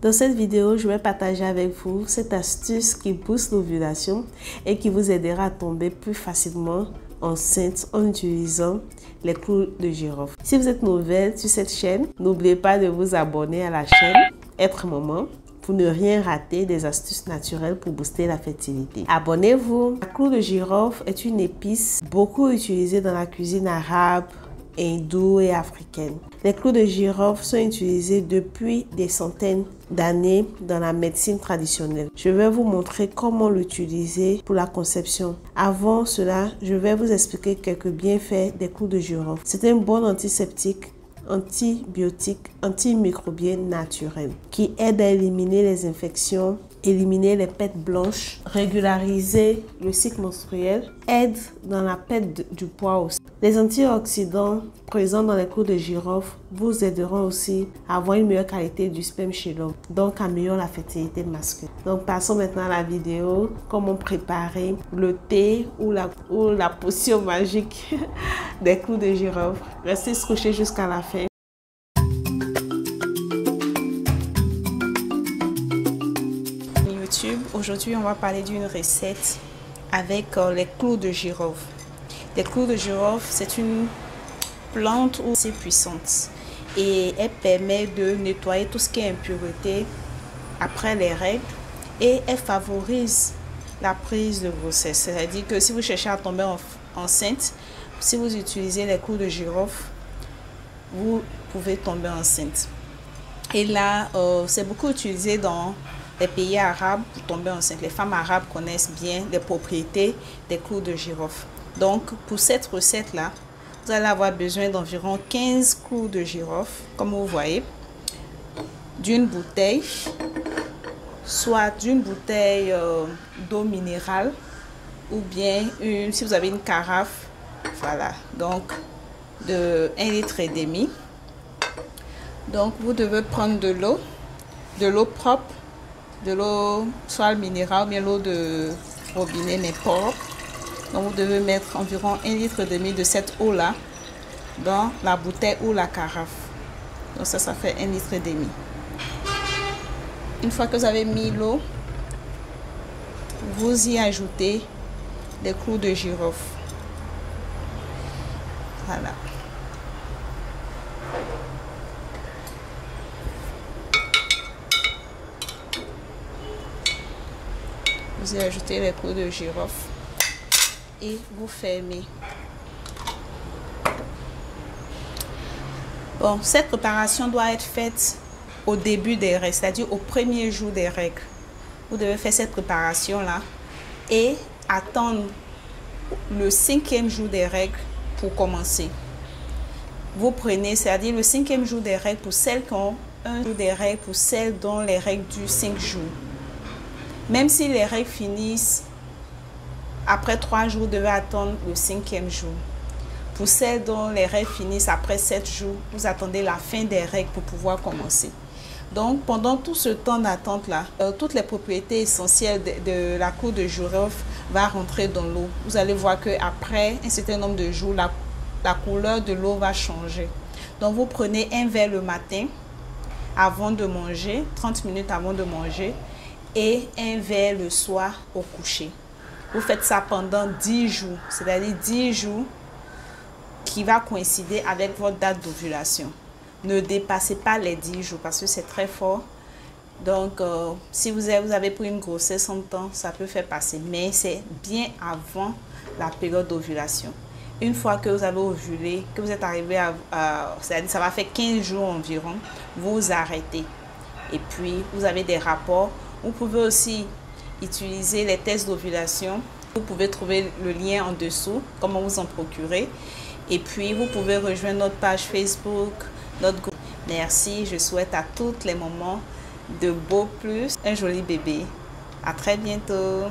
Dans cette vidéo, je vais partager avec vous cette astuce qui booste l'ovulation et qui vous aidera à tomber plus facilement enceinte en utilisant les clous de girofle. Si vous êtes nouvelle sur cette chaîne, n'oubliez pas de vous abonner à la chaîne Être Maman pour ne rien rater des astuces naturelles pour booster la fertilité. Abonnez-vous. La clou de girofle est une épice beaucoup utilisée dans la cuisine arabe, hindoue et africaine. Les clous de girofle sont utilisés depuis des centaines d'années dans la médecine traditionnelle. Je vais vous montrer comment l'utiliser pour la conception. Avant cela, je vais vous expliquer quelques bienfaits des clous de girofle. C'est un bon antiseptique, antibiotique, antimicrobien naturel qui aide à éliminer les infections, éliminer les pètes blanches, régulariser le cycle menstruel, aide dans la perte du poids aussi. Les antioxydants présents dans les clous de girofle vous aideront aussi à avoir une meilleure qualité du sperme chez l'homme, donc améliorent la fertilité masculine. Donc passons maintenant à la vidéo, comment préparer le thé ou la potion magique des clous de girofle. Restez scotchés jusqu'à la fin. Aujourd'hui, on va parler d'une recette avec les clous de girofle. Les clous de girofle, c'est une plante assez puissante et elle permet de nettoyer tout ce qui est impureté après les règles et elle favorise la prise de grossesse. C'est-à-dire que si vous cherchez à tomber enceinte, si vous utilisez les clous de girofle, vous pouvez tomber enceinte. Et là, c'est beaucoup utilisé dans les pays arabes pour tomber enceinte. Les femmes arabes connaissent bien les propriétés des clous de girofle. Donc, pour cette recette-là, vous allez avoir besoin d'environ 15 clous de girofle, comme vous voyez, d'une bouteille, soit d'une bouteille d'eau minérale, ou bien si vous avez une carafe, voilà, donc de 1,5 litre. Donc, vous devez prendre de l'eau propre, de l'eau soit minérale, bien l'eau de robinet, n'importe. Donc vous devez mettre environ 1,5 litre de cette eau-là dans la bouteille ou la carafe. Donc ça fait 1,5 litre. Une fois que vous avez mis l'eau, vous y ajoutez des clous de girofle. Voilà. Vous y ajoutez les clous de girofle et vous fermez. Bon, cette préparation doit être faite au début des règles, c'est-à-dire au premier jour des règles. Vous devez faire cette préparation-là et attendre le 5e jour des règles pour commencer. Vous prenez, c'est-à-dire le 5e jour des règles pour celles qui ont un jour des règles, pour celles dont les règles durent 5 jours. Même si les règles finissent après 3 jours, vous devez attendre le 5e jour. Pour celles dont les règles finissent après 7 jours, vous attendez la fin des règles pour pouvoir commencer. Donc, pendant tout ce temps d'attente-là, toutes les propriétés essentielles de la clou de girofle vont rentrer dans l'eau. Vous allez voir qu'après un certain nombre de jours, la couleur de l'eau va changer. Donc, vous prenez un verre le matin avant de manger, 30 minutes avant de manger, et un verre le soir au coucher. Vous faites ça pendant 10 jours, c'est-à-dire 10 jours qui va coïncider avec votre date d'ovulation. Ne dépassez pas les 10 jours parce que c'est très fort. Donc, si vous avez pris une grossesse en temps, ça peut faire passer, mais c'est bien avant la période d'ovulation. Une fois que vous avez ovulé, que vous êtes arrivé c'est-à-dire ça va faire 15 jours environ, vous arrêtez. Et puis, vous avez des rapports. Vous pouvez aussi utiliser les tests d'ovulation. Vous pouvez trouver le lien en dessous, comment vous en procurer. Et puis, vous pouvez rejoindre notre page Facebook, notre groupe. Merci, je souhaite à toutes les mamans de beau plus un joli bébé. À très bientôt.